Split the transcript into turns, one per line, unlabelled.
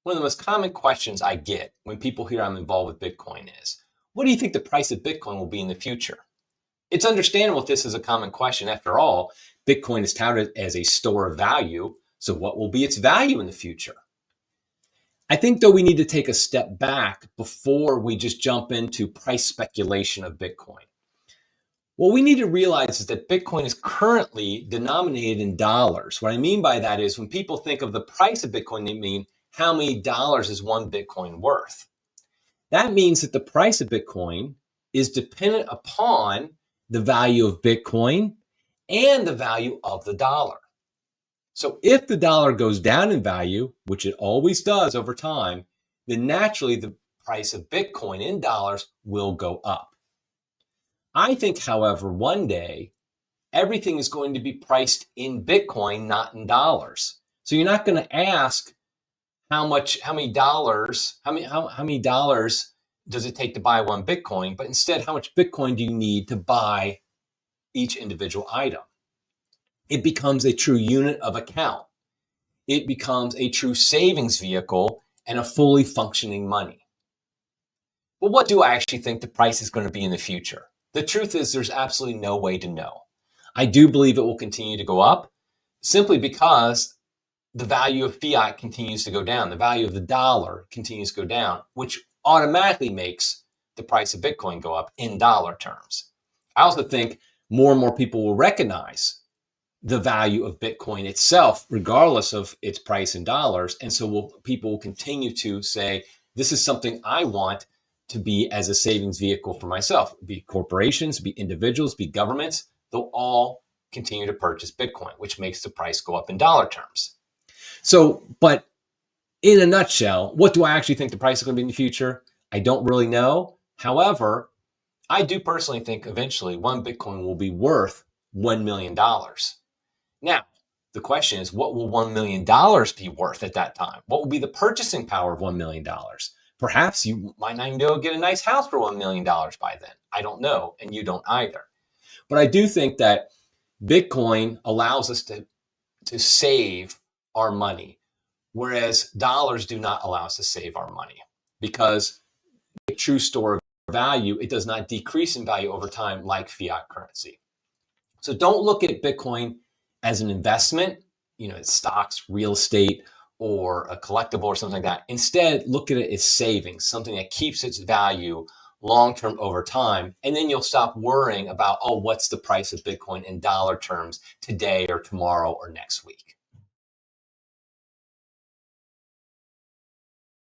One of the most common questions I get when people hear I'm involved with Bitcoin is, what do you think the price of Bitcoin will be in the future? It's understandable if this is a common question. After all, Bitcoin is touted as a store of value. So what will be its value in the future? I think, though, we need to take a step back before we just jump into price speculation of Bitcoin. What we need to realize is that Bitcoin is currently denominated in dollars. What I mean by that is when people think of the price of Bitcoin, they mean how many dollars is one Bitcoin worth. That means that the price of Bitcoin is dependent upon the value of Bitcoin and the value of the dollar. So if the dollar goes down in value, which it always does over time, then naturally the price of Bitcoin in dollars will go up. I think, however, one day everything is going to be priced in Bitcoin, not in dollars. So you're not going to ask how many dollars does it take to buy one Bitcoin, but instead, how much Bitcoin do you need to buy each individual item? It becomes a true unit of account. It becomes a true savings vehicle and a fully functioning money. But what do I actually think the price is going to be in the future? The truth is there's absolutely no way to know. I do believe it will continue to go up simply because the value of fiat continues to go down. The value of the dollar continues to go down, which automatically makes the price of Bitcoin go up in dollar terms. I also think more and more people will recognize the value of Bitcoin itself, regardless of its price in dollars. And so people will continue to say, this is something I want to be as a savings vehicle for myself. Be corporations, be individuals, be governments, they'll all continue to purchase Bitcoin, which makes the price go up in dollar terms. So, but in a nutshell, what do I actually think the price is going to be in the future? I don't really know. However, I do personally think eventually one Bitcoin will be worth $1 million. Now, the question is, what will $1 million be worth at that time? What will be the purchasing power of $1 million? Perhaps you might not even be able to get a nice house for $1 million by then. I don't know, and you don't either. But I do think that Bitcoin allows us to save our money, whereas dollars do not allow us to save our money because a true store of value, it does not decrease in value over time like fiat currency. So don't look at Bitcoin as an investment, it's stocks, real estate, or a collectible or something like that. Instead, look at it as savings, something that keeps its value long-term over time. And then you'll stop worrying about, what's the price of Bitcoin in dollar terms today or tomorrow or next week.